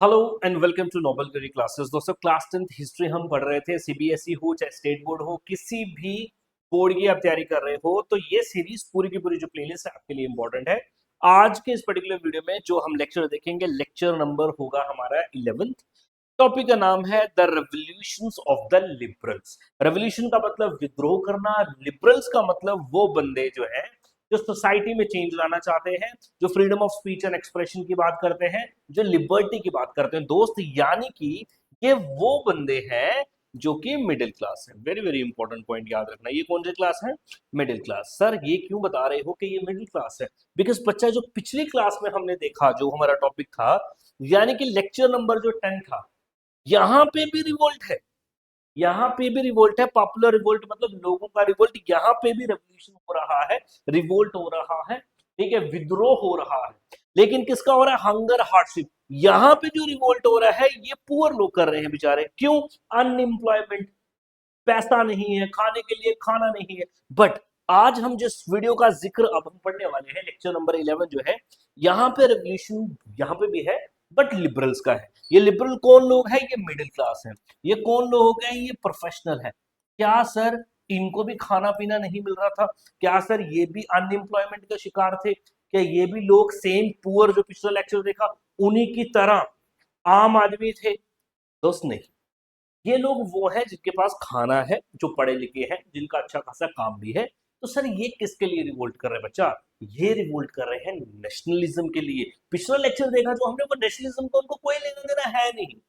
Hello and welcome to noble करी classes. दोस्तों class 10th history हम पढ़ रहे थे। सीबीएसई हो चाहे स्टेट बोर्ड हो, किसी भी बोर्ड की आप तैयारी कर रहे हो तो ये सीरीज पूरी की पूरी जो प्लेलिस्ट है आपके लिए इंपॉर्टेंट है। आज के इस पर्टिकुलर वीडियो में जो हम लेक्चर देखेंगे, लेक्चर नंबर होगा हमारा 11th। टॉपिक का नाम है the revolutions of the liberals. Revolution का मतलब विद्रोह करना, लिबरल्स का मतलब वो बंदे जो है जो सोसाइटी में चेंज लाना चाहते हैं, जो freedom of speech and expression की बात करते हैं, जो लिबर्टी की बात करते हैं दोस्त। यानी कि ये वो बंदे हैं जो कि मिडिल क्लास है। वेरी वेरी इंपॉर्टेंट पॉइंट याद रखना। ये कौन से क्लास है? Middle class. सर ये क्यों बता रहे हो कि ये मिडिल क्लास है? बिकॉज बच्चा जो पिछली क्लास में हमने देखा, जो हमारा टॉपिक था, यानी कि लेक्चर नंबर जो 10 था, यहां पे भी रिवोल्ट है। यहाँ पे भी रिवोल्ट है। पॉपुलर रिवोल्ट मतलब लोगों का रिवोल्ट। यहाँ पे भी रेवोल्यूशन हो रहा है, रिवोल्ट हो रहा है, ठीक है, विद्रोह हो रहा है। लेकिन किसका हो रहा है? Hunger, hardship. यहाँ पे जो रिवोल्ट हो रहा है ये पुअर लोग कर रहे हैं बेचारे। क्यों? अनएम्प्लॉयमेंट, पैसा नहीं है, खाने के लिए खाना नहीं है। बट आज हम जिस वीडियो का जिक्र अब हम पढ़ने वाले हैं, लेक्चर नंबर 11 जो है, यहाँ पे रेवोल्यूशन यहाँ पे भी है, बट लिबरल्स का है। ये लिबरल कौन लोग हैं? ये मिडिल क्लास है। ये कौन लोग हैं? ये प्रोफेशनल है। क्या सर इनको भी खाना पीना नहीं मिल रहा था? क्या सर ये भी अनएम्प्लॉयमेंट का शिकार थे? क्या ये भी लोग सेम पुअर जो पिछला लेक्चर देखा उन्हीं की तरह आम आदमी थे? दोस्त नहीं। ये लोग वो हैं जिनके पास खाना है, जो पढ़े लिखे हैं, जिनका अच्छा खासा काम भी है। तो सर ये किसके लिए रिवोल्ट कर रहे हैं बच्चा? ये रिवोल्ट कर रहे हैं नेशनलिज्म के लिए। पिछला लेक्चर देखा जो हमने, वो नेशनलिज्म को उनको कोई लेना देना है नहीं।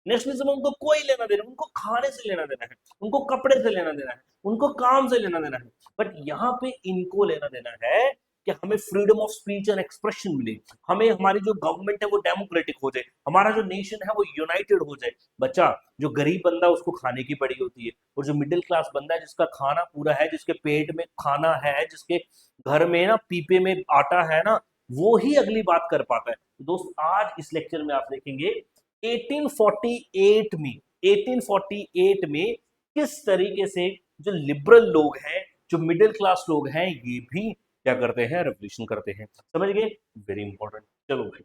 नेशनलिज्म उनको कोई लेना देना, उनको खाने से लेना देना है, उनको कपड़े से लेना देना है, उनको काम से लेना देना है। बट यहाँ पे इनको लेना देना है कि हमें freedom of speech and expression मिले, हमें हमारी जो गवर्नमेंट है वो डेमोक्रेटिक हो जाए, हमारा जो नेशन है वो यूनाइटेड हो जाए। बच्चा, जो गरीब बंदा उसको खाने की पड़ी होती है, और जो मिडिल क्लास बंदा है जिसका खाना पूरा है, जिसके पेट में खाना है, जिसके घर में ना पीपे में आटा है ना, वो ही अगली बात कर पाता है। तो दोस्त आज इस लेक्चर में आप देखेंगे 1848 में 1848 में किस तरीके से जो लिबरल लोग हैं, जो मिडिल क्लास लोग हैं, ये भी क्या करते हैं? रेवोल्यूशन करते हैं। समझ गए? Very important. चलो भाई,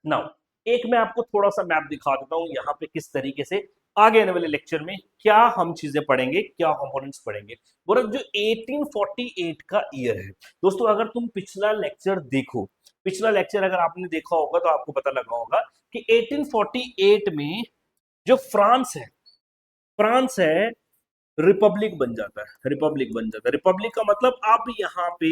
नाउ एक मैं आपको थोड़ा सा मैप दिखा देता हूं यहाँ पे किस तरीके से आगे आने वाले लेक्चर में क्या हम चीजें पढ़ेंगे, क्या कंपोनेंट्स पढ़ेंगे। बोला जो 1848 का ईयर है दोस्तों, अगर तुम पिछला लेक्चर देखो, पिछला लेक्चर अगर आपने देखा होगा तो आपको पता लगा होगा कि 1848 में जो फ्रांस है रिपब्लिक बन जाता है। रिपब्लिक बन जाता है। रिपब्लिक का मतलब अब यहाँ पे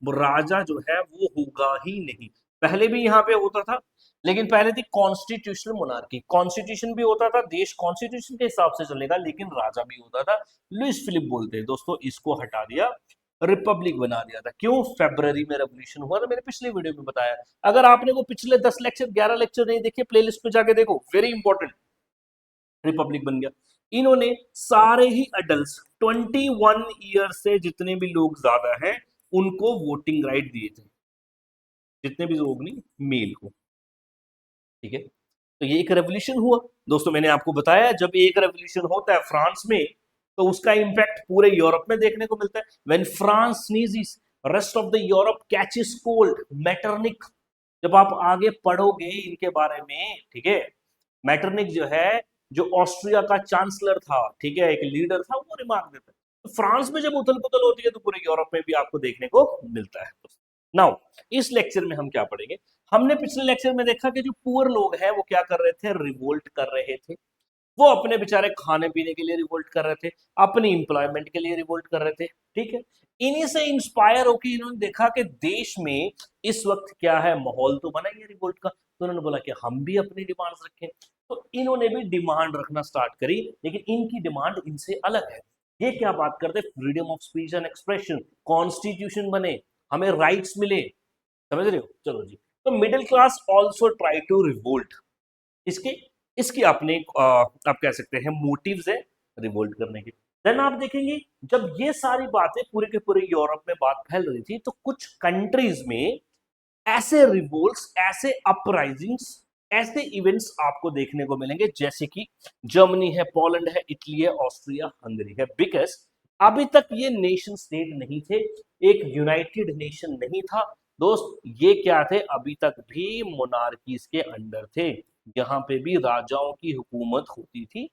राजा जो है वो होगा ही नहीं। पहले भी यहाँ पे होता था, लेकिन पहले थी कॉन्स्टिट्यूशनल मोनार्की। कॉन्स्टिट्यूशन भी होता था, देश कॉन्स्टिट्यूशन के हिसाब से चलेगा, लेकिन राजा भी होता था। लुइस फिलिप बोलते हैं दोस्तों, इसको हटा दिया, रिपब्लिक बना दिया था। क्यों? फेब्रवरी में रेवोल्यूशन हुआ था, मैंने पिछले वीडियो में बताया। अगर आपने वो पिछले 10 लेक्चर 11 लेक्चर नहीं देखे, प्लेलिस्ट पे जाके देखो, वेरी इंपॉर्टेंट। रिपब्लिक बन गया। इन्होंने सारे ही अडल्ट 21 ईयर से जितने भी लोग ज्यादा हैं उनको वोटिंग राइट दिए थे। जितने भी लोग नहीं, मेल को, ठीक है। तो ये एक रेवोल्यूशन हुआ दोस्तों। मैंने आपको बताया जब एक रेवोल्यूशन होता है फ्रांस में तो उसका इंपैक्ट पूरे यूरोप में देखने को मिलता है। When France sneezes, rest of the Europe catches cold. Metternich, जब आप आगे पढ़ोगे इनके बारे में, ठीक है, मैटरनिक जो है, जो ऑस्ट्रिया का चांसलर था, ठीक है, एक लीडर था, वो रिमार्क देता है। तो फ्रांस में जब उथल पुथल होती है तो पूरे यूरोप में भी आपको देखने को मिलता है। नाउ इस लेक्चर में हम क्या पढ़ेंगे? हमने पिछले लेक्चर में देखा कि जो पुअर लोग हैं वो क्या कर रहे थे? रिवोल्ट कर रहे थे। वो अपने बेचारे खाने पीने के लिए रिवोल्ट कर रहे थे, अपनी इंप्लॉयमेंट के लिए रिवोल्ट कर रहे थे, ठीक है। इन्हीं से इंस्पायर होकर इन्होंने देखा कि देश में इस वक्त क्या है, माहौल तो बना ही है रिवोल्ट का। तो उन्होंने बोला कि हम भी अपनी डिमांड्स रखें। तो इन्होंने भी डिमांड रखना स्टार्ट करी, लेकिन इनकी डिमांड इनसे अलग है। ये क्या बात करते? Freedom of speech and expression, constitution बने, हमें राइट्स मिले। समझ रहे हो? चलो जी। तो middle class also try to revolt. इसके इसकी अपने आप कह सकते हैं मोटिव्स है रिवोल्ट करने के। देन आप देखेंगे जब ये सारी बातें पूरे के पूरे यूरोप में बात फैल रही थी तो कुछ कंट्रीज में ऐसे रिवोल्ट्स, ऐसे अपराइजिंग्स, ऐसे इवेंट्स आपको देखने को मिलेंगे, जैसे कि जर्मनी है, पोलैंड है, इटली है, ऑस्ट्रिया, हंगरी है। बिकॉज अभी तक ये नेशन स्टेट नहीं थे, एक यूनाइटेड नेशन नहीं था दोस्त। ये क्या थे? अभी तक भी मोनार्कीज के अंडर थे। यहाँ पे भी राजाओं की हुकूमत होती थी,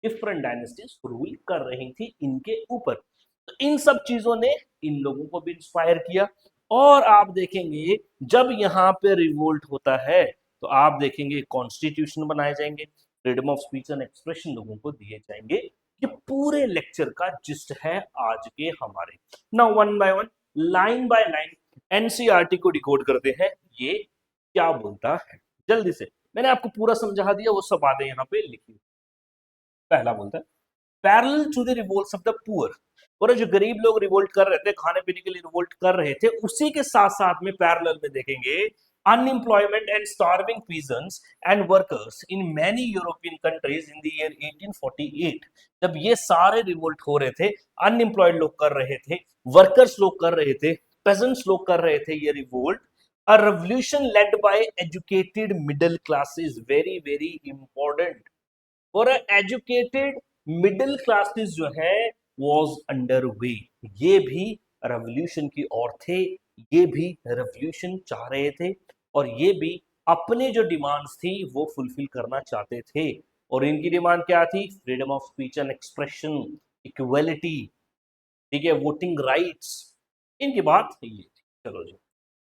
डिफरेंट डायनेस्टीज रूल कर रही थी इनके ऊपर। तो इन सब चीजों ने इन लोगों को भी इंस्पायर किया। और आप देखेंगे जब यहाँ पे रिवोल्ट होता है तो आप देखेंगे कॉन्स्टिट्यूशन बनाए जाएंगे, freedom of speech and expression लोगों को दिए जाएंगे। ये पूरे लेक्चर का जिस्ट है आज के हमारे। Now one by one, line by line NCERT को डिकोड करते हैं, ये क्या बोलता है जल्दी से। मैंने आपको पूरा समझा दिया, वो सब बातें यहाँ पे लिखी। पहला बोलता है parallel to the revolts of the poor, और जो गरीब लोग रिवोल्ट कर रहे थे, खाने पीने के लिए रिवोल्ट कर रहे थे, उसी के साथ साथ में पैरेलल में देखेंगे unemployment and starving pigeons and workers in many European countries in the year 1848। जब ये सारे रिवोल्ट हो रहे थे, अनएम्प्लॉयड लोग कर रहे थे, वर्कर्स लोग कर रहे थे, पेजेंट्स लोग कर रहे थे ये revolt, a revolution led by educated middle class is very very important। और एजुकेटेड मिडिल क्लासेस जो है वाज अंडर वे, ये भी रेवोल्यूशन की ओर थे, ये भी रेवोल्यूशन चाह रहे थे, और ये भी अपने जो डिमांड्स थी वो फुलफिल करना चाहते थे। और इनकी डिमांड क्या थी? Freedom of speech and expression, equality, ठीक है, वोटिंग राइट्स, इनकी बात ये थी। चलो जी,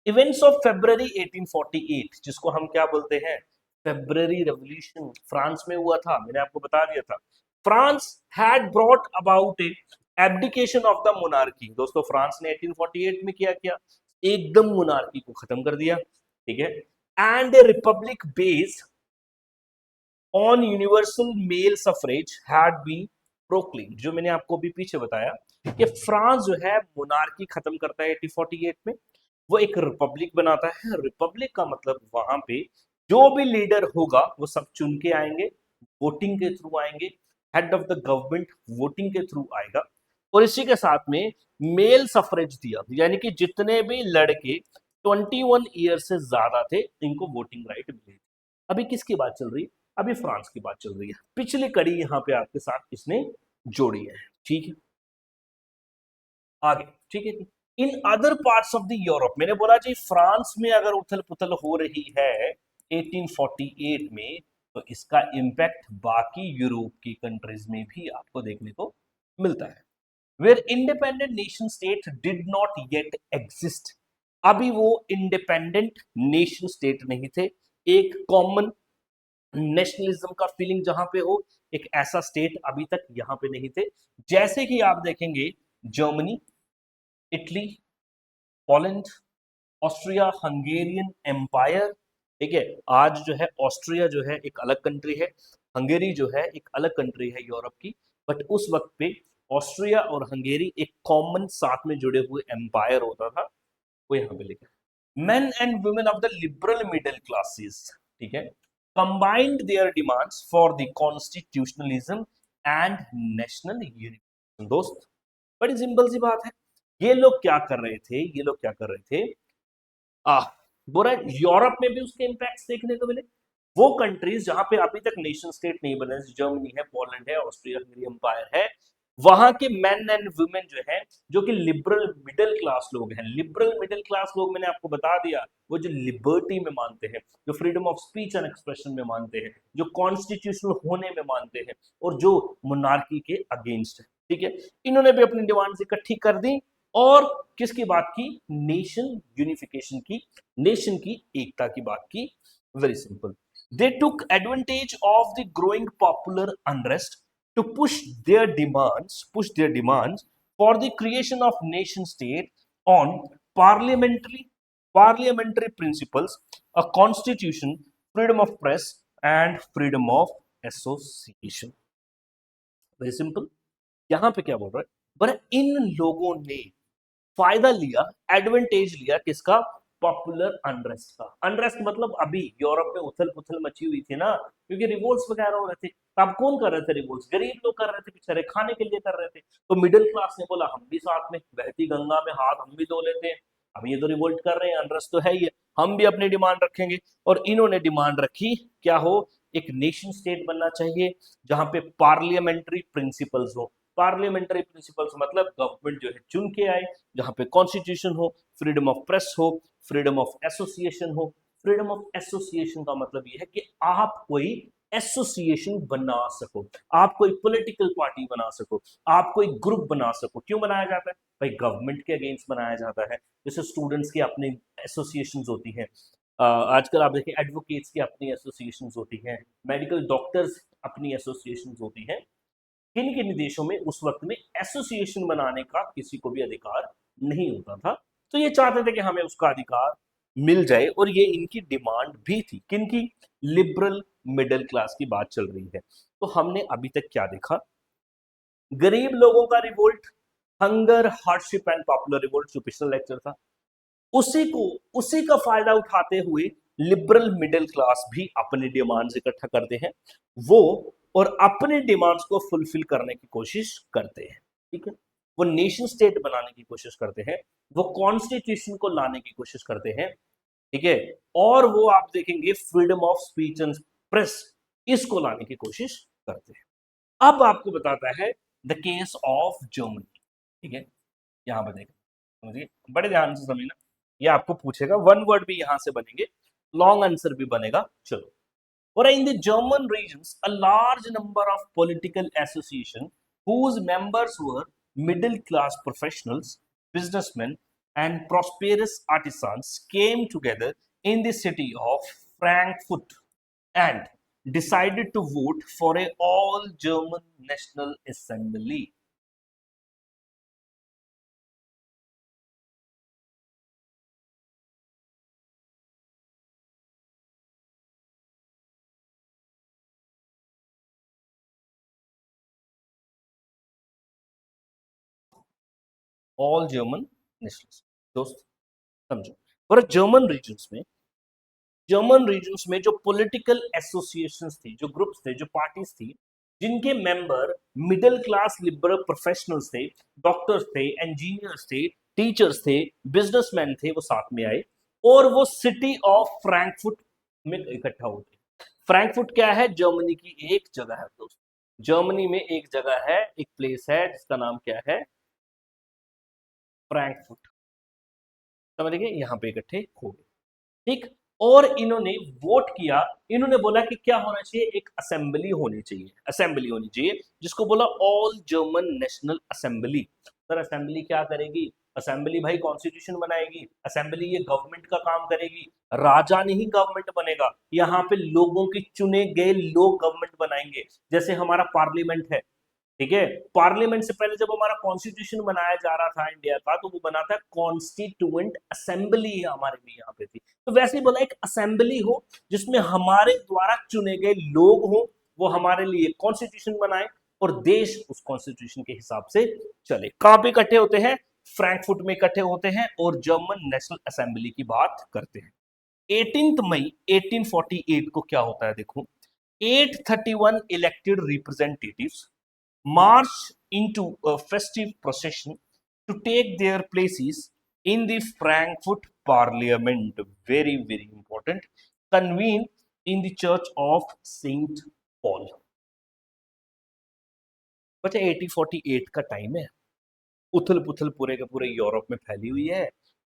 इवेंट्स ऑफ फेब्रवरी 1848, जिसको हम क्या बोलते हैं? फेब्रवरी रेवोल्यूशन, फ्रांस में हुआ था, मैंने आपको बता दिया था। France had brought about A abdication of the monarchy. दोस्तों फ्रांस ने 1848 में क्या एकदम मोनार्की को खत्म कर दिया, ठीक है, and a republic based on universal male suffrage had been proclaimed. जो मैंने आपको भी पीछे बताया कि फ्रांस जो है मोनार्की खत्म करता है 1848 में, वो एक रिपब्लिक बनाता है। रिपब्लिक का मतलब वहां पे जो भी लीडर होगा वो सब चुन के आएंगे, वोटिंग के थ्रू आएंगे, head of the government voting के थ्रू आएगा। और इसी के साथ में मेल सफरेज दिया, यानी कि जितने भी लड़के 21 ईयर से ज्यादा थे इनको वोटिंग राइट मिले। अभी किसकी बात चल रही है? अभी फ्रांस की बात चल रही है। पिछली कड़ी यहाँ पे आपके साथ इसने जोड़ी है, ठीक है। आगे, ठीक है। In other parts of the Europe, मैंने बोला जी फ्रांस में अगर उथल पुथल हो रही है 1848 में, तो इसका इंपैक्ट बाकी यूरोप की कंट्रीज में भी आपको देखने को मिलता है। Where independent nation state did not yet exist, अभी वो इंडिपेंडेंट नेशन स्टेट नहीं थे, एक कॉमन नेशनलिज्म का फीलिंग जहां पे हो, एक ऐसा स्टेट अभी तक यहां पे नहीं थे। जैसे कि आप देखेंगे Germany, Italy, Poland, Austria Hungarian empire, ठीक है। आज जो है ऑस्ट्रिया जो है एक अलग कंट्री है, हंगेरी जो है एक अलग कंट्री है यूरोप की, बट उस वक्त पे ऑस्ट्रिया और हंगेरी एक कॉमन साथ में जुड़े हुए एम्पायर होता था, वो यहाँ पे लिखा है। Main and women of the liberal middle classes, ठीक है, combined their demands for the constitutionalism and national unity। दोस्त बड़ी सिंपल सी बात है, ये लोग क्या कर रहे थे? ये लोग क्या कर रहे थे? आ बोरा यूरोप में भी उसके इम्पैक्ट्स देखने को मिले। वो कंट्रीज जहां पे अभी तक नेशन स्टेट नहीं बने, जर्मनी है, पोलैंड है, ऑस्ट्रिया हंगरी एम्पायर है, वहां के मेन एंड वुमेन जो है, जो कि लिबरल मिडिल क्लास लोग हैं। लिबरल मिडिल क्लास लोग मैंने आपको बता दिया, वो जो लिबर्टी में मानते हैं, जो freedom of speech and expression में मानते हैं, जो कॉन्स्टिट्यूशनल होने में मानते हैं, और जो मोनार्की के अगेंस्ट है, ठीक है। इन्होंने भी अपनी डिमांड्स इकट्ठी कर दी, और किसकी बात की? नेशन यूनिफिकेशन की, नेशन की एकता की बात की। Very simple, they took advantage of the growing popular unrest to push their demands for the creation of nation state on parliamentary principles, a constitution, freedom of press and freedom of association। Very simple, यहां पे क्या बोल रहा है? पर इन लोगों ने फायदा लिया, एडवांटेज लिया किसका? पॉपुलर अनरेस्ट का। अनरेस्ट मतलब अभी यूरोप में उथल पुथल मची हुई थी ना, क्योंकि रिवोल्ट्स वगैरह हो रहे थे। अब कौन कर रहे थे रिवोल्ट्स? गरीब लोग कर रहे थे, बेचारे खाने के लिए कर रहे थे। तो मिडिल क्लास ने बोला हम भी साथ में, बहती गंगा में हाथ हम भी धो लेते हैं, अब ये तो रिवोल्ट कर रहे हैं, अनरेस्ट तो है ही है, हम भी अपनी डिमांड रखेंगे। और इन्होंने डिमांड रखी क्या हो? एक नेशन स्टेट बनना चाहिए जहां पे पार्लियामेंट्री प्रिंसिपल्स हो। पार्लियामेंट्री प्रिंसिपल्स मतलब गवर्नमेंट जो है चुन के आए, जहां पे कॉन्स्टिट्यूशन हो, फ्रीडम ऑफ प्रेस हो, फ्रीडम ऑफ एसोसिएशन हो, फ्रीडम ऑफ एसोसिएशन का मतलब ये है कि आप कोई एसोसिएशन बना सको, आप कोई पॉलिटिकल पार्टी बना सको, आप कोई ग्रुप बना सको। क्यों बनाया जाता है भाई? गवर्नमेंट के अगेंस्ट बनाया जाता है। जैसे स्टूडेंट्स की अपनी एसोसिएशंस होती हैं, आजकल आप देखिए एडवोकेट्स की अपनी एसोसिएशंस होती हैं, मेडिकल डॉक्टर्स अपनी एसोसिएशंस होती हैं। किन किन देशों में उस वक्त में एसोसिएशन बनाने का किसी को भी अधिकार नहीं होता था। तो ये चाहते थे कि हमें उसका अधिकार मिल जाए, और ये इनकी डिमांड भी थी। किनकी? लिबरल मिडिल क्लास की बात चल रही है। तो हमने अभी तक क्या देखा? गरीब लोगों का revolt, hunger, hardship and popular revolt, जो पिछला लेक्चर था, उसी का फायदा उठाते हुए लिबरल मिडिल क्लास भी अपनी डिमांड्स इकट्ठा करते हैं वो, और अपने डिमांड्स को फुलफिल करने की कोशिश करते हैं। ठीक है, वो नेशन स्टेट बनाने की कोशिश करते हैं, वो कॉन्स्टिट्यूशन को लाने की कोशिश करते हैं। ठीक है, और वो आप देखेंगे freedom of speech and press, इसको लाने की कोशिश करते हैं। अब आपको बताता है द केस ऑफ जर्मनी। ठीक है, यहां पर देखो, समझिए, बड़े ध्यान से समझना। ये आपको पूछेगा, वन वर्ड भी यहां से बनेंगे, लॉन्ग आंसर भी बनेगा। चलो, और in the German regions a large number of political association whose members were middle class professionals, businessmen and prosperous artisans came together in the city of Frankfurt and decided to vote for a all German national assembly. All German nationalist, दोस्त समझो। पर German regions में जो political associations थी, जो groups थे, जो parties थी, जिनके member middle class liberal professionals थे, डॉक्टर्स थे, इंजीनियर्स थे, टीचर्स थे, बिजनेसमैन थे, वो साथ में आए और वो सिटी ऑफ फ्रैंकफर्ट में इकट्ठा होते। फ्रैंकफर्ट क्या है? जर्मनी की एक जगह है दोस्त। जर्मनी में एक जगह है, एक प्लेस है जिसका नाम क्या है? फ्रैंकफर्ट। समझ गए? यहाँ पे इकट्ठे हो गए। ठीक, और इन्होंने वोट किया। इन्होंने बोला कि क्या होना चाहिए? एक असेंबली होनी चाहिए, असेंबली होनी चाहिए, जिसको बोला all German national assembly. Sir assembly क्या करेगी? असेंबली भाई कॉन्स्टिट्यूशन बनाएगी, असेंबली ये गवर्नमेंट का काम करेगी, राजा नहीं गवर्नमेंट बनेगा, यहाँ पे लोगों के चुने गए लोग गवर्नमेंट बनाएंगे। जैसे हमारा पार्लियामेंट है, ठीक है, पार्लियामेंट से पहले जब हमारा कॉन्स्टिट्यूशन बनाया जा रहा था इंडिया का, तो वो बना था कॉन्स्टिट्यूएंट असेंबली, हमारे भी यहाँ पे थी। तो वैसे ही बोला एक असेंबली हो जिसमें हमारे द्वारा चुने गए लोग हो, वो हमारे लिए कॉन्स्टिट्यूशन बनाए और देश उस कॉन्स्टिट्यूशन के हिसाब से चले। कहां पे इकट्ठे होते हैं? फ्रैंकफर्ट में इकट्ठे होते हैं और जर्मन नेशनल असेंबली की बात करते हैं। 18 मई 1848 को क्या होता है? देखो, 831 elected representatives march into a festive procession to take their places in the Frankfurt Parliament. Very, very important. Convened in the Church of Saint Paul. बच्चा 1848 का टाइम है, उथल पुथल पूरे के पूरे यूरोप में फैली हुई है।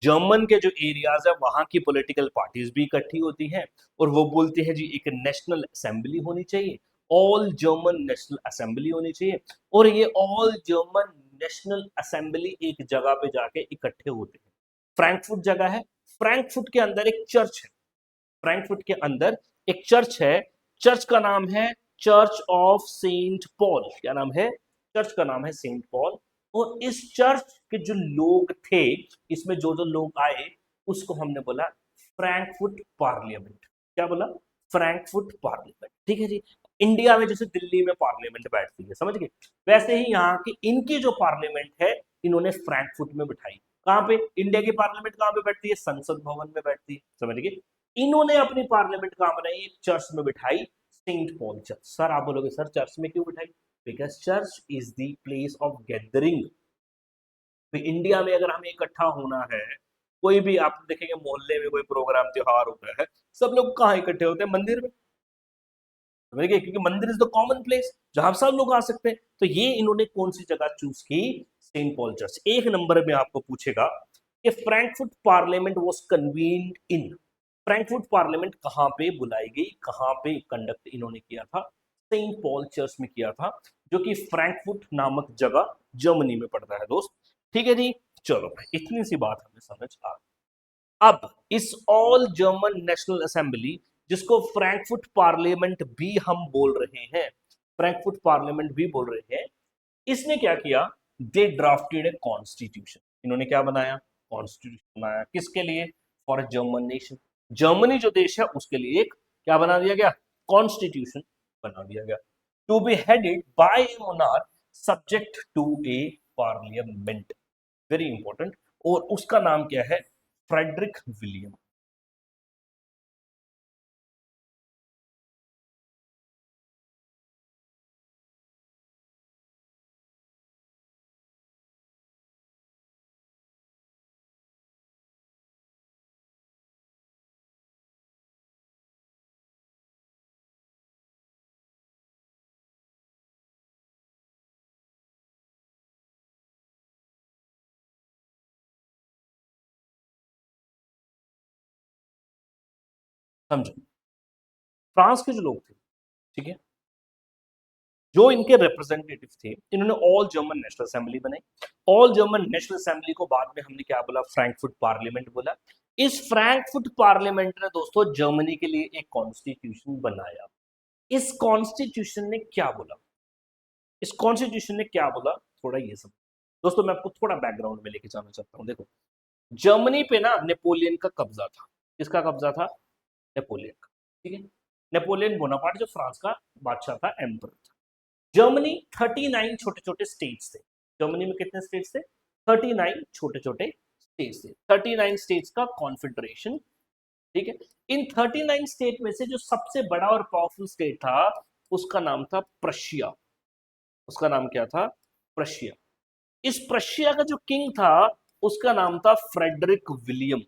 जर्मन के जो एरियाज है वहां की पॉलिटिकल पार्टीज भी इकट्ठी होती हैं और वो बोलती है जी एक नेशनल असेंबली होनी चाहिए, ऑल जर्मन नेशनल असेंबली होनी चाहिए। और ये ऑल जर्मन नेशनल असेंबली एक जगह पे जाके इकट्ठे होते हैं। फ्रैंकफर्ट जगह है, फ्रैंकफर्ट के अंदर एक चर्च है, फ्रैंकफर्ट के अंदर एक चर्च है, चर्च का नाम है चर्च ऑफ सेंट पॉल। क्या नाम है? चर्च का नाम है सेंट पॉल। और इस चर्च के जो लोग थे, इसमें जो जो लोग आए, उसको हमने बोला फ्रैंकफर्ट पार्लियामेंट। क्या बोला? Frankfurt parliament. ठीक है जी। इंडिया में जैसे दिल्ली में पार्लियामेंट बैठती है, समझ गए, वैसे ही यहाँ की इनकी जो पार्लियामेंट है, इन्होंने फ्रैंकफर्ट में बिठाई। कहां पे? इंडिया की पार्लियामेंट कहां पे बैठती है? संसद भवन में बैठती है, समझ गए। इन्होंने अपनी पार्लियामेंट कहां बनाई? एक चर्च में बिठाई, सेंट पॉल चर्च। सर आप बोलोगे सर चर्च में क्यों बिठाई? Because church is the place of gathering. India में अगर हमें इकट्ठा होना है, कोई भी आप देखेंगे मोहल्ले में कोई प्रोग्राम त्योहार होता है, सब लोग कहाँ इकट्ठे होते हैं? मंदिर में, क्योंकि मंदिर इज द कॉमन प्लेस जहां सब लोग आ सकते हैं। तो ये इन्होंने कौन सी जगह चूज की? Saint Paul church. एक नंबर में आपको पूछेगा कि Frankfurt parliament was convened in, Frankfurt parliament कहाँ पे बुलाई गई, कहाँ पे कंडक्ट इन्होंने किया था? सेंट पॉल चर्च में किया था, जो कि फ्रैंकफर्ट नामक जगह जर्मनी में पड़ता है दोस्त। ठीक है जी, चलो इतनी सी बात हमें समझ आ गई। अब इस ऑल जर्मन नेशनल असेंबली, जिसको फ्रैंकफर्ट पार्लियामेंट भी हम बोल रहे हैं, फ्रैंकफर्ट पार्लियामेंट भी बोल रहे हैं, इसने क्या किया? दे ड्राफ्टेड ए कॉन्स्टिट्यूशन। इन्होंने क्या बनाया? कॉन्स्टिट्यूशन बनाया। किसके लिए? For a German nation. Germany जो देश है उसके लिए एक क्या बना दिया गया? कॉन्स्टिट्यूशन बना दिया गया। To be headed by a monarch subject to a parliament. Very important. और उसका नाम क्या है? Frederick William. समझो, फ्रांस के जो लोग थे, ठीक है, जो इनके रिप्रेजेंटेटिव थे, इन्होंने ऑल जर्मन नेशनल असेंबली बनाई। ऑल जर्मन नेशनल असेंबली को बाद में हमने क्या बोला? फ्रैंकफर्ट पार्लियामेंट बोला। इस फ्रैंकफर्ट पार्लियामेंट ने दोस्तों जर्मनी के लिए एक कॉन्स्टिट्यूशन बनाया। इस कॉन्स्टिट्यूशन ने क्या बोला? इस कॉन्स्टिट्यूशन ने क्या बोला? थोड़ा ये सब दोस्तों मैं आपको थोड़ा बैकग्राउंड में लेके जाना चाहता हूँ। देखो, जर्मनी पे ना नेपोलियन का कब्जा था। किसका कब्जा था? नेपोलियन का। ठीक है, नेपोलियन बोनापार्ट जो फ्रांस का बादशाह था, एम्पर था। जर्मनी 39 छोटे छोटे स्टेट्स थे। जर्मनी में कितने स्टेट्स थे? 39 छोटे छोटे स्टेट्स थे। 39 स्टेट्स का कॉन्फेडरेशन। ठीक है, इन 39 स्टेट में से जो सबसे बड़ा और पावरफुल स्टेट था, उसका नाम था प्रशिया। उसका नाम क्या था? प्रशिया। इस प्रशिया का जो किंग था, उसका नाम था फ्रेडरिक विलियम।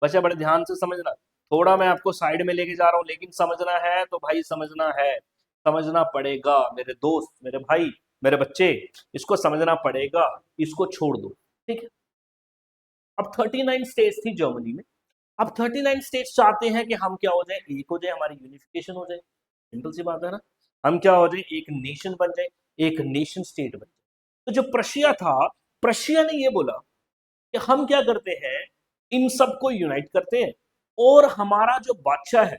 बच्चा बड़े ध्यान से समझना, थोड़ा मैं आपको साइड में लेके जा रहा हूं, लेकिन समझना है तो भाई समझना है, समझना पड़ेगा मेरे दोस्त, मेरे भाई, मेरे बच्चे, इसको समझना पड़ेगा, इसको छोड़ दो। ठीक है, अब 39 स्टेट्स थी जर्मनी में। अब 39 स्टेट्स चाहते हैं कि हम क्या हो जाए? एक हो जाए, हमारी यूनिफिकेशन हो जाए। सिंपल सी बात है ना, हम क्या हो जाए? एक नेशन बन जाए, एक नेशन स्टेट बन जाए। तो जो प्रशिया था, प्रशिया ने ये बोला कि हम क्या करते हैं, इन सबको यूनाइट करते हैं, और हमारा जो बादशाह है,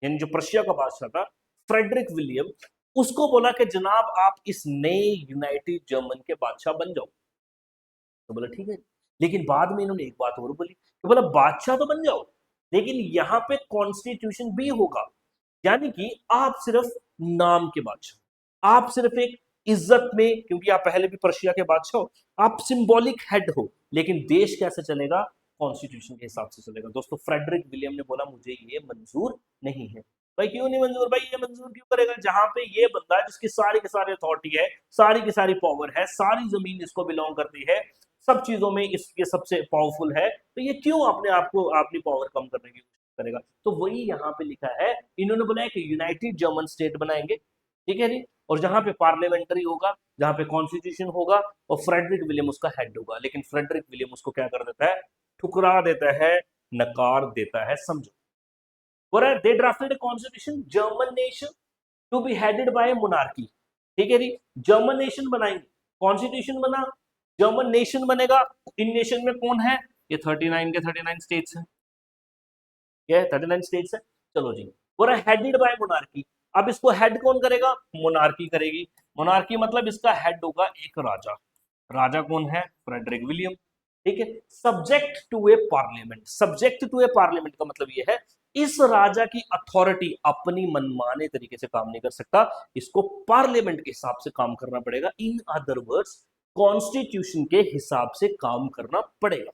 यानी जो प्रशिया का बादशाह था फ्रेडरिक विलियम, उसको बोला कि जनाब आप इस नए यूनाइटेड जर्मन के बादशाह बन जाओ। तो बोला ठीक है। लेकिन बाद में इन्होंने एक बात और बोली कि बोला बादशाह तो बन जाओ, लेकिन यहाँ पे कॉन्स्टिट्यूशन भी होगा। यानी कि आप सिर्फ नाम के बादशाह, आप सिर्फ एक इज्जत में, क्योंकि आप पहले भी पर्शिया के बादशाह हो, आप सिंबॉलिक हेड हो, लेकिन देश कैसे चलेगा? कॉन्स्टिट्यूशन के हिसाब से चलेगा। दोस्तों फ्रेडरिक विलियम ने बोला मुझे ये मंजूर नहीं है। भाई क्यों नहीं मंजूर? भाई ये मंजूर क्यों करेगा जहां पे ये बंदा है जिसकी सारी की सारी अथॉरिटी है, सारी की सारी पावर है, सारी जमीन इसको बिलोंग करती है, सब चीजों में इसके सबसे पावरफुल है, तो ये क्यों अपने आप को अपनी पावर कम करने की कोशिश करेगा? तो वही यहाँ पे लिखा है, इन्होंने बोला कि यूनाइटेड जर्मन स्टेट बनाएंगे। ठीक है जी, और जहां पे पार्लियामेंट्री होगा, जहां पे कॉन्स्टिट्यूशन होगा, और फ्रेडरिक विलियम उसका हेड होगा। लेकिन फ्रेडरिक विलियम उसको क्या कर देता है? ठुकरा देता है, नकार देता है। समझो, बोला they drafted a constitution German nation to be headed by monarchy. ठीक है जी, जर्मन नेशन बनाएंगे, कॉन्स्टिट्यूशन बना, जर्मन नेशन बनेगा। इन नेशन में कौन है? ये 39 के 39 स्टेट्स हैं। ये 39 स्टेट्स है। चलो जी, पूरा हेडेड बाय मोनार्की। अब इसको हेड कौन करेगा? मोनार्की करेगी। मोनार्की मतलब इसका हेड होगा एक राजा। राजा कौन है? Frederick William. ठीक है, subject to a parliament. Subject to a parliament का मतलब यह है, इस राजा की अथॉरिटी अपनी मनमाने तरीके से काम नहीं कर सकता, इसको पार्लियामेंट के हिसाब से काम करना पड़ेगा। इन अदर वर्ड्स, कॉन्स्टिट्यूशन के हिसाब से काम करना पड़ेगा।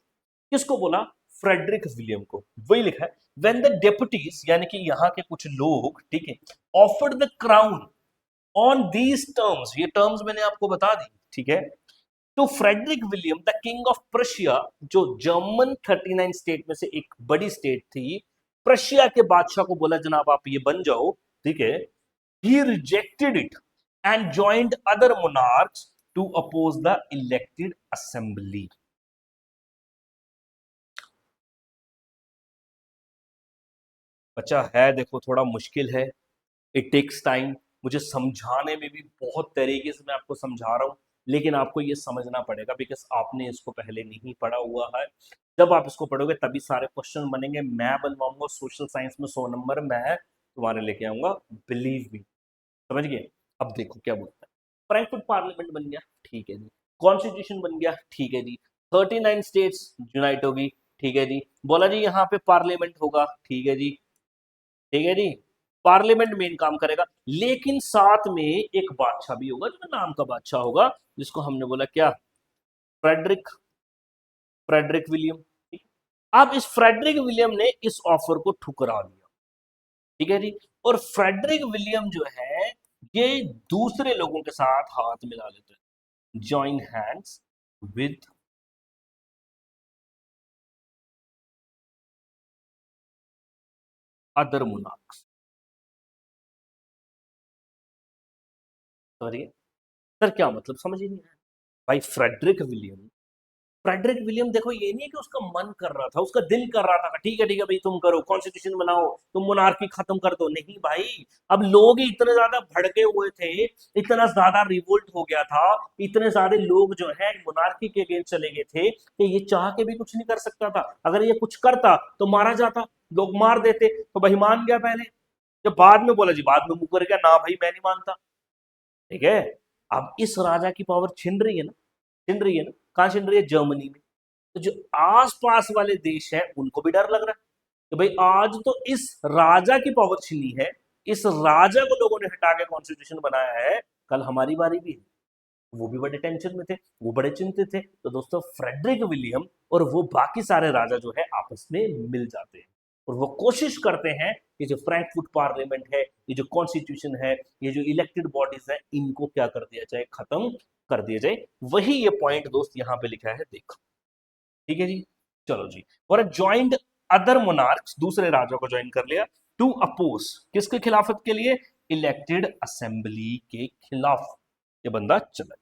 किसको बोला? फ्रेडरिक विलियम को। वही लिखा है, व्हेन द डेपुटीज, यानी कि यहाँ के कुछ लोग, ठीक है, offered the crown on these terms, ये टर्म्स मैंने आपको बता दी, ठीक है, तो Frederick William the king of Prussia, जो जर्मन 39 स्टेट में से एक बड़ी स्टेट थी, प्रशिया के बादशाह को बोला जनाब आप ये बन जाओ। ठीक है, he rejected it and joined other monarchs to oppose the elected assembly. बच्चा है देखो थोड़ा मुश्किल है, इट टेक्स टाइम, मुझे समझाने में भी बहुत तरीके से मैं आपको समझा रहा हूँ, लेकिन आपको ये समझना पड़ेगा बिकॉज आपने इसको पहले नहीं पढ़ा हुआ है। जब आप इसको पढ़ोगे तभी सारे क्वेश्चन बनेंगे। मैं बनवाऊंगा सोशल साइंस में 100 नंबर, मैं तुम्हारे लेके आऊंगा, बिलीव मी। समझ गए? अब देखो क्या बोलता है। फ्रैंकफर्ट पार्लियामेंट बन गया, ठीक है जी। कॉन्स्टिट्यूशन बन गया, ठीक है जी। 39 स्टेट्स यूनाइट होगी, ठीक है जी। बोला जी यहाँ पे पार्लियामेंट होगा, ठीक है जी, ठीक है जी। पार्लियामेंट मेन काम करेगा, लेकिन साथ में एक बादशाह भी होगा जो नाम का बादशाह होगा, जिसको हमने बोला क्या, फ्रेडरिक, फ्रेडरिक विलियम। अब इस फ्रेडरिक विलियम ने इस ऑफर को ठुकरा दिया, ठीक है जी। और फ्रेडरिक विलियम जो है ये दूसरे लोगों के साथ हाथ मिला लेते हैं, join hands with other monarchs. समझिए सर, क्या मतलब समझ ही नहीं आया भाई। फ्रेडरिक विलियम देखो, ये नहीं है कि उसका मन कर रहा था, उसका दिल कर रहा था, ठीक है भाई तुम करो कॉन्स्टिट्यूशन बनाओ, तुम मोनार्की खत्म कर दो, नहीं भाई। अब लोग ही इतने ज्यादा भड़के हुए थे, इतना ज्यादा रिवोल्ट हो गया था, इतने सारे लोग जो है मोनार्की के अगेंस्ट चले गए थे कि ये चाह के भी कुछ नहीं कर सकता था। अगर ये कुछ करता तो मारा जाता, लोग मार देते, तो भाई मान गया पहले। जब बाद में बोला जी, बाद में मुकर गया ना भाई, मैं नहीं मानता, ठीक है। अब इस राजा की पावर छिन रही है ना, छिन रही है ना, कहां छिन रही है, जर्मनी में। तो जो आसपास वाले देश है उनको भी डर लग रहा है कि भाई आज तो इस राजा की पावर छिनी है, इस राजा को लोगों ने हटा के कॉन्स्टिट्यूशन बनाया है, कल हमारी बारी भी है। वो भी बड़े टेंशन में थे, वो बड़े चिंतित थे। तो दोस्तों फ्रेडरिक विलियम और वो बाकी सारे राजा जो है आपस में मिल जाते हैं, और वो कोशिश करते हैं कि जो फ्रैंकफर्ट पार्लियामेंट है, ये जो कॉन्स्टिट्यूशन है, ये जो इलेक्टेड बॉडीज है, इनको क्या कर दिया जाए, खत्म कर दिया जाए। वही ये पॉइंट दोस्त यहाँ पे लिखा है, देखो, ठीक है जी। चलो जी, और ज्वाइंट अदर मोनार्क्स, दूसरे राजा को ज्वाइन कर लिया, टू अपोज, किसके खिलाफत के लिए, इलेक्टेड असेंबली के खिलाफ ये बंदा चला गया।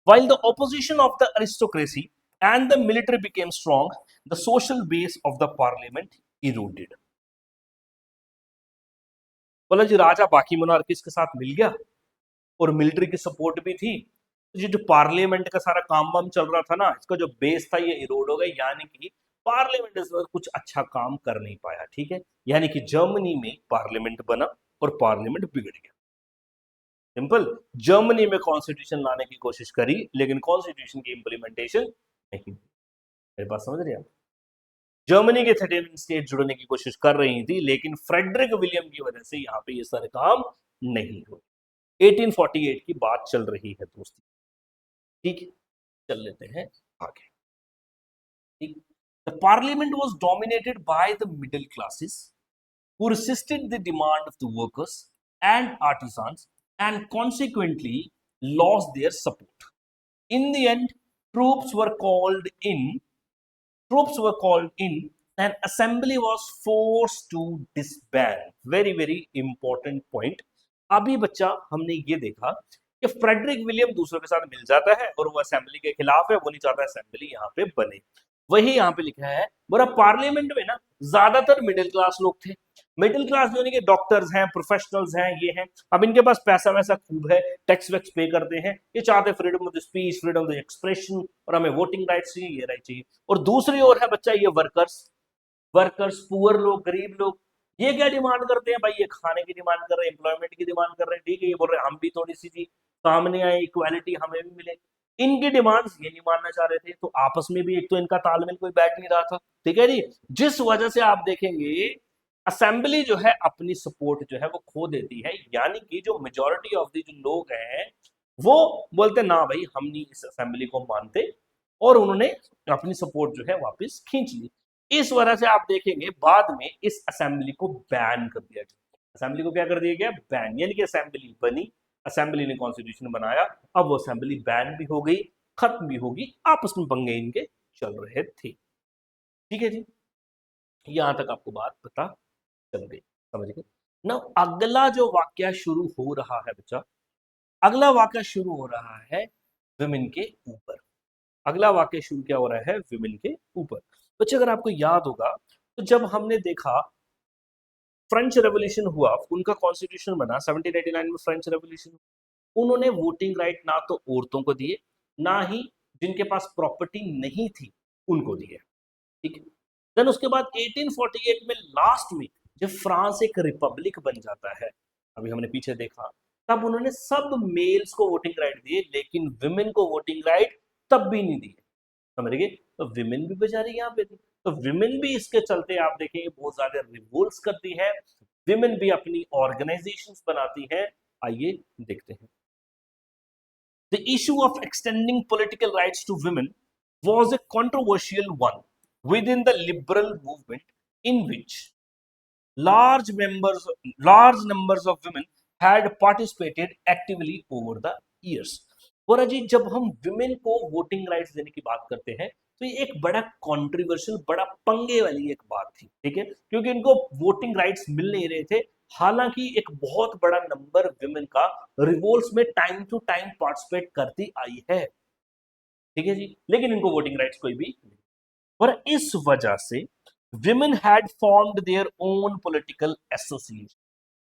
While the opposition of the aristocracy and the military became strong, the social base of the parliament eroded. बोला जी राजा बाकी मोनार्किस के साथ मिल गया और मिलिट्री की सपोर्ट भी थी, तो ये जो पार्लियामेंट का सारा काम वाम चल रहा था ना, इसका जो बेस था ये इरोड हो गया, यानी कि पार्लियामेंट इस वक्त कुछ अच्छा काम कर नहीं पाया, ठीक है। यानी कि जर्मनी में पार्लियामेंट बना और पार्लियामेंट बिगड़ गया। सिंपल, जर्मनी में कॉन्स्टिट्यूशन लाने की कोशिश करी, लेकिन कॉन्स्टिट्यूशन की इंप्लीमेंटेशन नहीं। मेरे पास समझ रहे हैं? जर्मनी के 13 स्टेट जुड़ने की कोशिश कर रही थी, लेकिन फ्रेडरिक विलियम की वजह से यहाँ पे ये सारे काम नहीं हुए। 1848 की बात चल रही है दोस्तों, ठीक है। चल लेते हैं आगे, ठीक। The parliament was dominated by the middle classes who resisted the demand of the workers and artisans and consequently lost their support. In the end, troops were called in troops were called in and assembly was forced to disband. Very very important point। अभी बच्चा हमने ये देखा कि Frederick William दूसरों के साथ मिल जाता है और वो असेंबली के खिलाफ है, वो नहीं चाहता असेंबली यहाँ पे बने। वही यहाँ पे लिखा है, बोला पार्लियामेंट में ना ज्यादातर मिडिल क्लास लोग थे। मिडिल क्लास जो नहीं, डॉक्टर्स हैं, प्रोफेशनल्स हैं, ये हैं, अब इनके पास पैसा वैसा खूब है, टैक्स वैक्स पे करते हैं, ये चाहते freedom of speech, freedom of expression, और हमें वोटिंग राइट्स चाहिए, ये राइट चाहिए। और दूसरी ओर है बच्चा ये वर्कर्स, वर्कर्स पुअर लोग, गरीब लोग, ये क्या डिमांड करते हैं भाई, ये खाने की डिमांड कर रहे हैं, एम्प्लॉयमेंट की डिमांड कर रहे हैं, ठीक है। ये बोल रहे हैं हम भी थोड़ी सी चीज सामने आए, इक्वालिटी हमें भी मिले। इनकी डिमांड्स ये नहीं मानना चाह रहे थे, तो आपस में भी एक तो इनका तालमेल कोई बैठ नहीं रहा था, ठीक है जी। जिस वजह से आप देखेंगे असेंबली जो है अपनी सपोर्ट जो है वो खो देती है, यानी कि जो मेजोरिटी ऑफ द जो लोग हैं वो बोलते ना भाई हम नहीं इस असेंबली को मानते, और उन्होंने अपनी सपोर्ट जो है वापस खींच ली। इस वजह से आप देखेंगे बाद में इस असेंबली को बैन कर दिया गया। असेंबली को क्या कर दिया गया, बैन, यानी कि असेंबली बनी, असेंबली ने कॉन्स्टिट्यूशन बनाया, अब वो असेंबली बैन भी हो गई, खत्म भी होगी, आपस में पंगे इनके चल रहे थे, ठीक है जी। यहां तक आपको बात पता चल गई, समझ गए ना। अगला जो वाक्य शुरू हो रहा है बच्चा, अगला वाक्य शुरू हो रहा है विमेन के ऊपर। अगला वाक्य शुरू क्या हो रहा है, विमेन के ऊपर। बच्चे अगर आपको याद होगा तो जब हमने देखा फ्रेंच रेवोल्यूशन हुआ, उनका कॉन्स्टिट्यूशन बना 1789 में, फ्रेंच रेवोल्यूशन, उन्होंने वोटिंग राइट ना तो औरतों को दिए, ना ही जिनके पास प्रॉपर्टी नहीं थी उनको दिए, ठीक है। देन उसके बाद 1848 में लास्ट में जब फ्रांस एक रिपब्लिक बन जाता है, अभी हमने पीछे देखा, तब उन्होंने सब मेल्स को वोटिंग राइट दिए, लेकिन विमेन को वोटिंग राइट तब भी नहीं दिए, समझ गए। तो विमेन भी बेचारी यहाँ पे थी, तो विमेन भी इसके चलते आप देखेंगे बहुत ज्यादा रिवोल्ट्स करती है, विमेन भी अपनी ऑर्गेनाइजेशंस बनाती है। आइए देखते हैं। The issue of extending political rights to women was a controversial one within the liberal movement, in which large members large numbers of women had participated actively over the years। और अजी जब हम women को voting rights देने की बात करते हैं तो ये एक बड़ा कंट्रोवर्शियल, बड़ा पंगे वाली एक बात थी, ठीक है, क्योंकि इनको वोटिंग राइट्स मिल नहीं रहे थे। हालांकि एक बहुत बड़ा नंबर विमेन का रिवोल्ट्स में टाइम टू टाइम पार्टिसिपेट करती आई है, ठीक है जी, लेकिन इनको वोटिंग राइट्स कोई भी नहीं। और इस वजह से women had formed their own political association,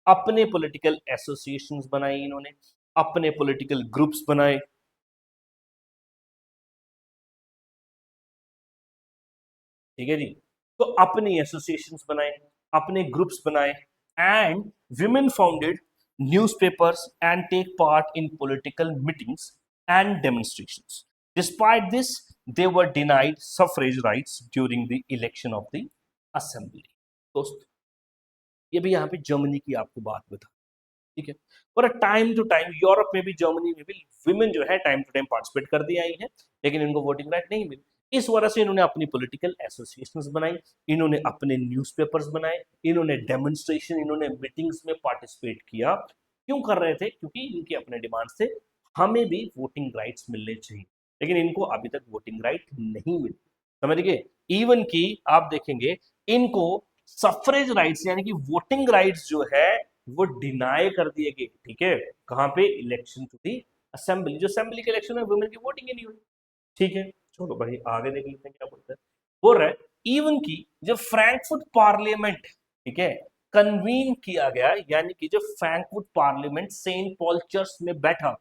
अपने political associations बनाए इन्होंने, अपने political groups बनाए, ठीक है जी। तो अपनी associations बनाए, अपने groups बनाए, and women founded newspapers and take part in political meetings and demonstrations। Despite this, they were denied suffrage rights during the election of the assembly। दोस्तों ये भी यहाँ पे जर्मनी की आपको बात बता, ठीक है। और टाइम टू टाइम यूरोप में भी, जर्मनी में भी विमेन जो है टाइम टू टाइम पार्टिसिपेट कर दी आई है, लेकिन इनको वोटिंग राइट नहीं मिली। इस वजह से इन्होंने अपनी पॉलिटिकल एसोसिएशंस बनाई, इन्होंने अपने न्यूज़पेपर्स बनाए, इन्होंने डेमोन्स्ट्रेशन, इन्होंने मीटिंग्स में पार्टिसिपेट किया। क्यों कर रहे थे? क्योंकि इनके अपने डिमांड्स थे, हमें भी वोटिंग राइट्स मिलने चाहिए, लेकिन इनको अभी तक वोटिंग राइट नहीं मिली, समझ गए। इवन की आप देखेंगे इनको सफरेज राइट्स यानी कि वोटिंग राइट्स जो है वो डिनाई कर दिए गए, ठीक है। कहां पे? इलेक्शन टू दी असेंबली, जो असेंबली के इलेक्शन में वुमेन की वोटिंग ही नहीं हुई, ठीक है। चलो भाई आगे देख लेते हैं क्या बोलते हैं। बोल रहा है इवन की जब फ्रैंकफर्ट पार्लियामेंट, ठीक है, कन्वीन किया गया, यानी कि जब Frankfurt parliament Saint Paul church में बैठा,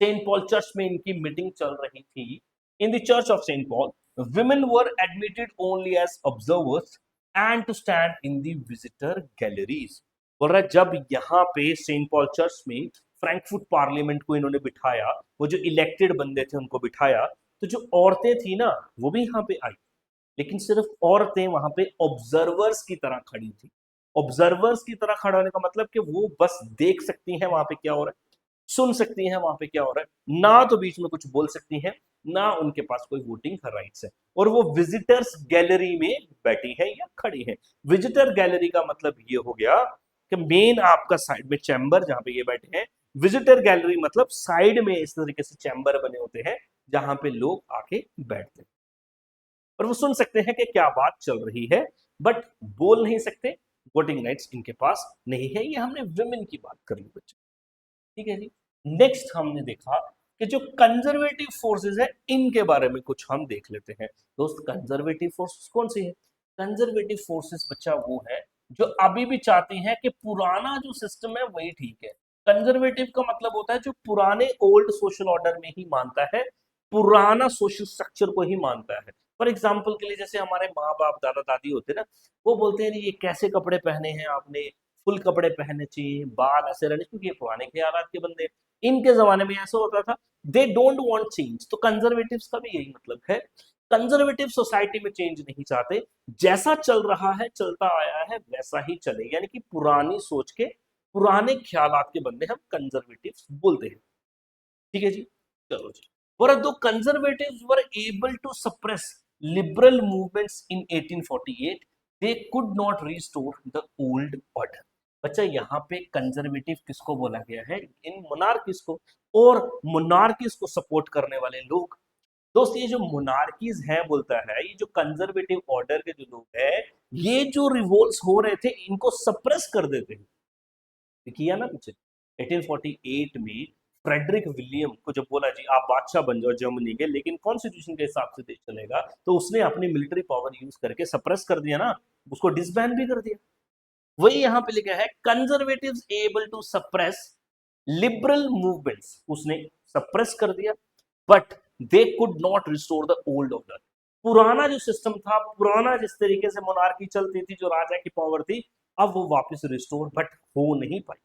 सेंट पॉल चर्च में इनकी मीटिंग चल रही थी, in the church of Saint Paul women were admitted only as observers and to stand in the visitor galleries। बोल रहा है जब यहाँ पे सेंट पॉल चर्च में फ्रैंकफर्ट पार्लियामेंट को इन्होंने बिठाया, वो जो इलेक्टेड बंदे थे उनको बिठाया, तो जो औरतें थी ना वो भी यहाँ पे आई, लेकिन सिर्फ औरतें वहां पे ऑब्जर्वर्स की तरह खड़ी थी। ऑब्जर्वर्स की तरह खड़ा होने का मतलब कि वो बस देख सकती हैं वहां पे क्या हो रहा है, सुन सकती हैं वहां पे क्या हो रहा है, ना तो बीच में कुछ बोल सकती हैं, ना उनके पास कोई वोटिंग राइट्स है। और वो विजिटर्स गैलरी में बैठी है या खड़ी है। विजिटर गैलरी का मतलब ये हो गया कि मेन आपका साइड में चैम्बर जहां पे ये बैठे हैं, विजिटर गैलरी मतलब साइड में इस तरीके से चैम्बर बने होते हैं जहां पे लोग आके बैठते हैं और वो सुन सकते हैं कि क्या बात चल रही है, बट बोल नहीं सकते, वोटिंग राइट्स इनके पास नहीं है। ये हमने विमेन की बात कर ली बच्चों, ठीक है जी। नेक्स्ट हमने देखा कि जो कंजर्वेटिव फोर्सेस है इनके बारे में कुछ हम देख लेते हैं। दोस्त कंजर्वेटिव फोर्सेस कौन सी है? कंजर्वेटिव फोर्सेस बच्चा वो है जो अभी भी चाहती हैं कि पुराना जो सिस्टम है वही ठीक है। कंजर्वेटिव का मतलब होता है जो पुराने ओल्ड सोशल ऑर्डर में ही मानता है, पुराना सोशल स्ट्रक्चर को ही मानता है। फॉर एग्जाम्पल के लिए जैसे हमारे माँ बाप दादा दादी होते हैं ना, वो बोलते हैं ये कैसे कपड़े पहने हैं आपने, फुल कपड़े पहनने चाहिए, बाल ऐसे रहने, क्योंकि ये पुराने ख्यालात के बंदे, इनके जमाने में ऐसा होता था, दे डोंट वांट चेंज। तो कंजर्वेटिव्स का भी यही मतलब है, कंजर्वेटिव सोसाइटी में चेंज नहीं चाहते, जैसा चल रहा है चलता आया है वैसा ही चले, यानी कि पुरानी सोच के, पुराने ख्यालात के बंदे हम कंजर्वेटिव्स बोलते हैं, ठीक है जी। चलो जी। दो conservatives were able to suppress liberal movements in 1848, they could not restore the old order. बच्चा यहाँ पे कंजर्वेटिव किसको बोला गया है? इन मोनार्किस को। और मोनार्किस को सपोर्ट करने वाले लोग, दोस्त ये जो मोनार्कीज हैं बोलता है, ये जो कंजर्वेटिव ऑर्डर के जो लोग हैं, ये जो रिवोल्ट्स हो रहे थे इनको सप्रेस कर देते हैं। किया ना पीछे 1848 में फ्रेडरिक विलियम को जब बोला जी आप बादशाह बन जाओ जर्मनी के, लेकिन कॉन्स्टिट्यूशन के हिसाब से देश चलेगा, तो उसने अपनी मिलिट्री पावर यूज करके सप्रेस कर दिया ना, उसको डिसबैन भी कर दिया। वही यहां पे लिखा है conservatives able to suppress liberal movements, उसने सप्रेस कर दिया, but they could not restore the old order. पुराना जो सिस्टम था, पुराना जिस तरीके से मोनार्की चलती थी, जो राजा की पावर थी, अब वो वापस रिस्टोर बट हो नहीं पाई,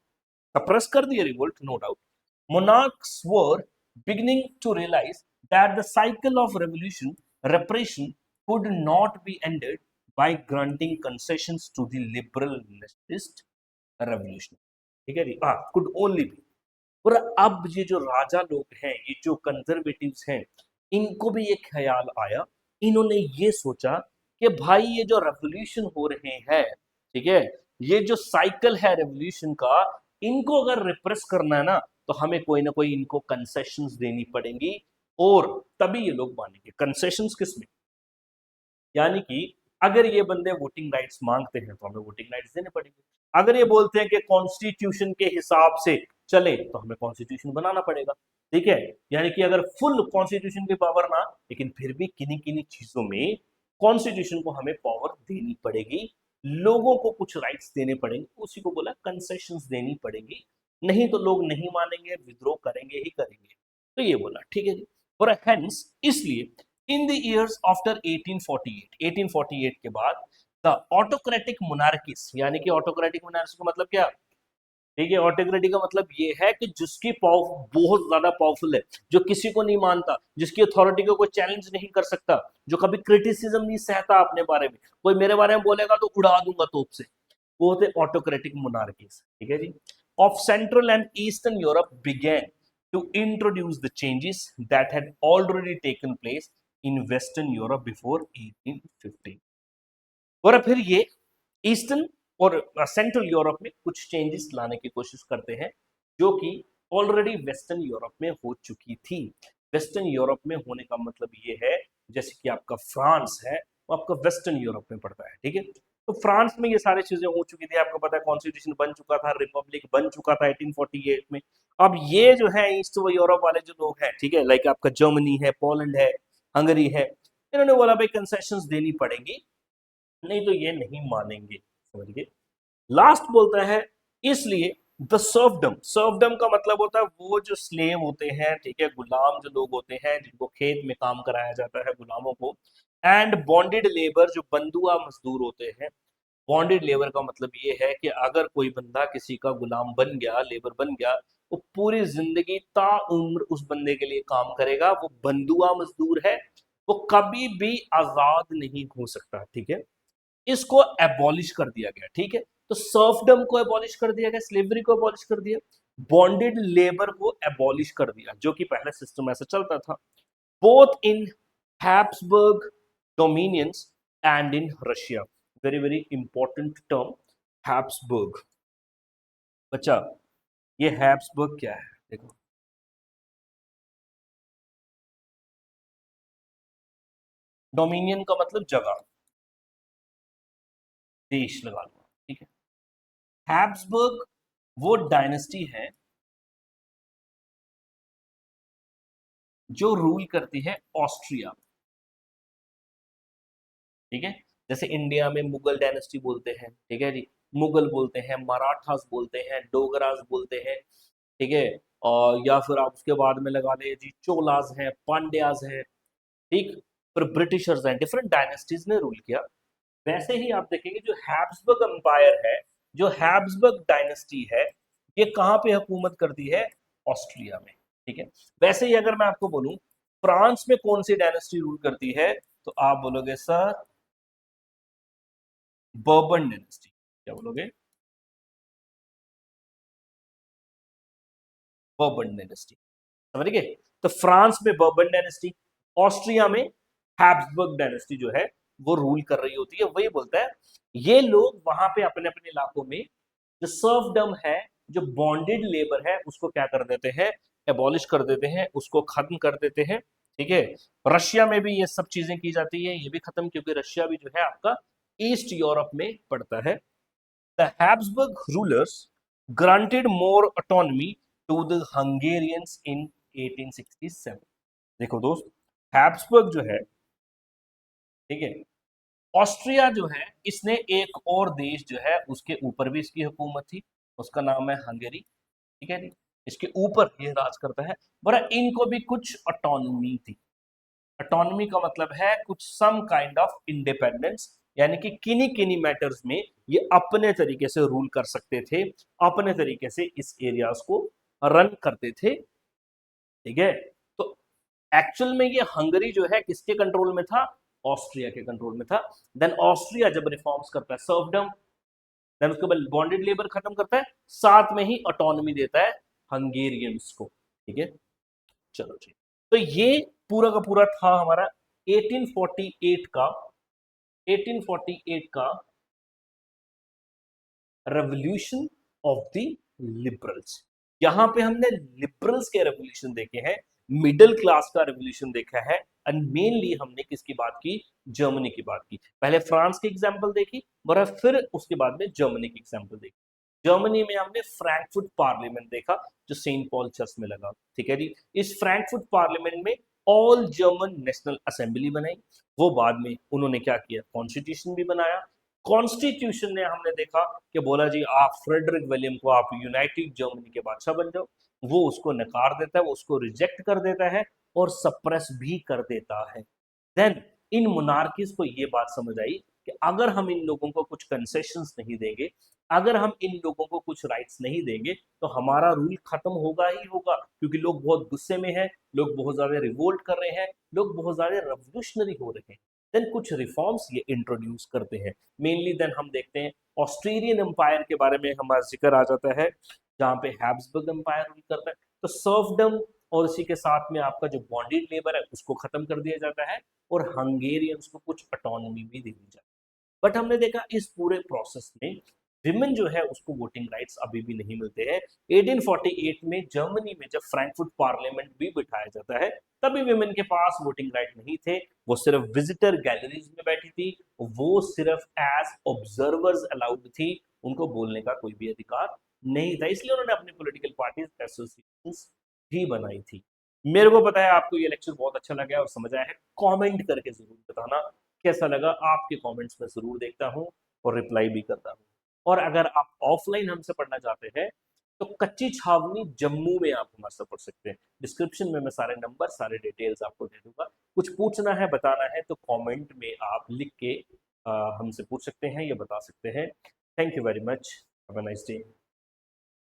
सप्रेस कर दिया revolt, no doubt. Monarchs were beginning to realize that the cycle of repression could not be ended by granting concessions to the liberal nationalist revolution। ठीक है जी, हाँ, could only be। और अब ये जो राजा लोग हैं, ये जो कंजर्वेटिव्स हैं, इनको भी एक ख्याल आया, इन्होंने ये सोचा कि भाई ये जो रेवोल्यूशन हो रहे हैं, ठीक है, ये जो साइकिल है रेवोल्यूशन का, इनको अगर रिप्रेस करना है ना, तो हमें कोई ना कोई इनको कंसेशंस देनी पड़ेंगी, और तभी ये लोग मानेंगे। कंसेशंस किसमें? यानी कि अगर ये बंदे वोटिंग राइट्स मांगते हैं तो हमें वोटिंग राइट्स देने पड़ेंगे। अगर ये बोलते हैं कि कॉन्स्टिट्यूशन के हिसाब से चले तो हमें कॉन्स्टिट्यूशन बनाना पड़ेगा। ठीक है, यानी कि अगर फुल कॉन्स्टिट्यूशन की पावर ना, लेकिन फिर भी किन्हीं किन्हीं चीजों में कॉन्स्टिट्यूशन को हमें पावर देनी पड़ेगी, लोगों को कुछ राइट्स देने पड़ेंगे, उसी को बोला कंसेशंस देनी पड़ेगी, नहीं तो लोग नहीं मानेंगे, विद्रोह करेंगे ही करेंगे। तो ये बोला, ठीक है जी। और हेंस इसलिए इन द इयर्स आफ्टर 1848 के बाद द ऑटोक्रेटिक मोनार्कीज, यानी कि ऑटोक्रेटिक मोनार्की का मतलब क्या? ठीक है, ऑटोक्रेटिक का मतलब ये है कि जिसकी पावर बहुत ज्यादा पावरफुल है, जो किसी को नहीं मानता, जिसकी अथॉरिटी को कोई चैलेंज नहीं कर सकता, जो कभी क्रिटिसिज्म नहीं सहता अपने बारे में, कोई मेरे बारे में बोलेगा तो उड़ा दूंगा तोप से, वो होते ऑटोक्रेटिक मोनार्कीज। ठीक है जी। Of central and eastern Europe began to introduce the changes that had already taken place in western Europe before 1850। और फिर ये ईस्टर्न और सेंट्रल यूरोप में कुछ चेंजेस लाने की कोशिश करते हैं, जो कि ऑलरेडी वेस्टर्न यूरोप में हो चुकी थी। वेस्टर्न यूरोप में होने का मतलब ये है, जैसे कि आपका फ्रांस है, वो आपका वेस्टर्न यूरोप में पड़ता है। ठीक है, तो फ्रांस में ये सारी चीजें हो चुकी थी, आपको पता है, कॉन्स्टिट्यूशन बन चुका था, रिपब्लिक बन चुका था 1848 में। अब ये जो है ईस्ट यूरोप वाले जो लोग हैं, ठीक है, लाइक आपका जर्मनी है, पोलैंड है, हंगरी है, इन्होंने बोला भाई कंसेशंस देनी पड़ेगी, नहीं तो ये नहीं मानेंगे। समझिए, लास्ट बोलता है इसलिए द सर्वडम, सर्वडम का मतलब होता है वो जो स्लेव होते हैं, ठीक है, गुलाम जो लोग होते हैं, जिनको खेत में काम कराया जाता है गुलामों को, एंड बॉन्डेड लेबर जो बंधुआ मजदूर होते हैं। बॉन्डेड लेबर का मतलब ये है कि अगर कोई बंदा किसी का गुलाम बन गया, लेबर बन गया, वो पूरी जिंदगी ताउम्र उस बंदे के लिए काम करेगा, वो बंधुआ मजदूर है, वो कभी भी आजाद नहीं हो सकता। ठीक है, इसको एबॉलिश कर दिया गया। ठीक है, तो सर्फडम को एबॉलिश कर दिया गया, स्लेवरी को एबॉलिश कर दिया, बॉन्डेड लेबर को एबॉलिश कर दिया, जो कि पहले सिस्टम ऐसा चलता था, both in Habsburg dominions and in Russia. Very very important term, Habsburg. बच्चा, ये हैब्सबर्ग क्या है? देखो, डोमिनियन का मतलब जगह, देश लगा लो। ठीक है, हैब्सबर्ग वो डायनेस्टी है जो रूल करती है ऑस्ट्रिया। ठीक है, जैसे इंडिया में मुगल डायनेस्टी बोलते हैं, ठीक है जी, मुगल बोलते हैं, मराठास बोलते हैं, डोगरास बोलते हैं। ठीक है, और या फिर आप उसके बाद में लगा ले जी, चोलास हैं, पांड्यास हैं। ठीक, फिर ब्रिटिशर्स हैं, डिफरेंट डायनेस्टीज ने रूल किया। वैसे ही आप देखेंगे जो हैब्सबर्ग एम्पायर है, जो हैब्सबर्ग डायनेस्टी है, ये कहाँ पे हुकूमत करती है? ऑस्ट्रिया में। ठीक है, वैसे ही अगर मैं आपको बोलूं फ्रांस में कौन सी डायनेस्टी रूल करती है, तो आप बोलोगे सर बर्बन डायनेस्टी। क्या बोलोगे? Bourbon dynasty. समझ गए? तो फ्रांस में बर्बन डायनेस्टी, ऑस्ट्रिया में हैब्सबर्ग डायनेस्टी जो है वो रूल कर रही होती है। वही बोलता है ये लोग वहां पे अपने अपने इलाकों में जो सर्वडम है, जो बॉन्डेड लेबर है, उसको क्या कर देते हैं? एबॉलिश कर देते हैं, उसको खत्म कर देते हैं। ठीक है, रशिया में भी ये सब चीजें की जाती है, ये भी खत्म, क्योंकि रशिया भी जो है आपका ईस्ट यूरोप में पड़ता है। The Habsburg rulers granted more autonomy to the Hungarians in 1867। देखो दोस्त, हैब्सबर्ग जो है, ठीक है, ऑस्ट्रिया जो है इसने एक और देश जो है उसके ऊपर भी इसकी हुकूमत थी, उसका नाम है हंगेरी, ठीक है जी। इसके ऊपर ये राज करता है, पर इनको भी कुछ ऑटोनॉमी थी। ऑटोनॉमी का मतलब है कुछ सम काइंड ऑफ इंडिपेंडेंस, यानी कि किन्हीं किन्हीं मैटर्स में ये अपने तरीके से रूल कर सकते थे, अपने तरीके से इस एरियाज को रन करते थे, ठीक है। तो एक्चुअल में ये हंगरी जो है किसके कंट्रोल में था? ऑस्ट्रिया के कंट्रोल में था। देन ऑस्ट्रिया जब रिफॉर्म्स करता है, सर्वडम, देन उसके बाद बॉन्डेड लेबर खत्म करता है, साथ में ही ऑटोनॉमी देता है हंगेरियंस को, ठीक है। चलो ठीक, तो ये पूरा का पूरा था हमारा 1848 का 1848 का रेवोल्यूशन ऑफ द लिबरल्स। यहां पे हमने लिबरल्स के रेवोल्यूशन देखे हैं, मिडिल क्लास का रेवोल्यूशन देखा है, एंड मेनली हमने किसकी बात की? जर्मनी की बात की। पहले फ्रांस की एग्जांपल देखी और फिर उसके बाद में जर्मनी की एग्जांपल देखी। जर्मनी में हमने फ्रैंकफर्ट पार्लियामेंट देखा जो सेंट पॉल चर्च में लगा, ठीक है जी। इस फ्रैंकफर्ट पार्लियामेंट में ऑल जर्मन नेशनल असेंबली बनाई, वो बाद में उन्होंने क्या किया? कॉन्स्टिट्यूशन भी बनाया। कॉन्स्टिट्यूशन ने हमने देखा कि बोला जी आप फ्रेडरिक विलियम को आप यूनाइटेड जर्मनी के बादशाह बन जाओ, वो उसको नकार देता है, वो उसको रिजेक्ट कर देता है और सप्रेस भी कर देता है। देन इन मोनार्कीज को ये बात समझ आई कि अगर हम इन लोगों को कुछ कंसेशंस नहीं देंगे, अगर हम इन लोगों को कुछ राइट्स नहीं देंगे, तो हमारा रूल खत्म होगा ही होगा, क्योंकि लोग बहुत गुस्से में हैं, लोग बहुत ज्यादा रिवोल्ट कर रहे हैं, लोग बहुत ज्यादा रेवोल्यूशनरी हो रहे हैं। देन कुछ रिफॉर्म्स ये इंट्रोड्यूस करते हैं मेनली। देन हम देखते हैं ऑस्ट्रेलियन एम्पायर के बारे में हमारा जिक्र आ जाता है, जहाँ पे हैब्सबर्ग एम्पायर रूल करता है। तो सर्फडम और इसी के साथ में आपका जो बॉन्डेड लेबर है उसको खत्म कर दिया जाता है, और हंगेरियंस को कुछ ऑटोनॉमी भी दे दी जाती है। बट हमने देखा इस पूरे प्रोसेस में विमेन जो है उसको वोटिंग राइट्स अभी भी नहीं मिलते हैं। 1848 में जर्मनी में जब फ्रैंकफर्ट पार्लियामेंट भी बिठाया जाता है, तभी विमेन के पास वोटिंग राइट नहीं थे, वो सिर्फ विजिटर गैलरीज में बैठी थी, वो सिर्फ एज ऑब्जर्वर्स अलाउड थी, उनको बोलने का कोई भी अधिकार नहीं था। इसलिए उन्होंने अपनी पॉलिटिकल पार्टीज एसोसिएशंस भी बनाई थी। मेरे को पता है आपको ये लेक्चर बहुत अच्छा लगा और समझ आया है, कमेंट करके जरूर बताना कैसा लगा। आपके कमेंट्स में जरूर देखता हूँ और रिप्लाई भी करता हूँ। और अगर आप ऑफलाइन हमसे पढ़ना चाहते हैं तो कच्ची छावनी जम्मू में आप हमारे साथ पढ़ सकते हैं। डिस्क्रिप्शन में मैं सारे नंबर सारे डिटेल्स आपको दे दूंगा। कुछ पूछना है बताना है तो कमेंट में आप लिख के हमसे पूछ सकते हैं या बता सकते हैं। Thank you very much, have a nice day.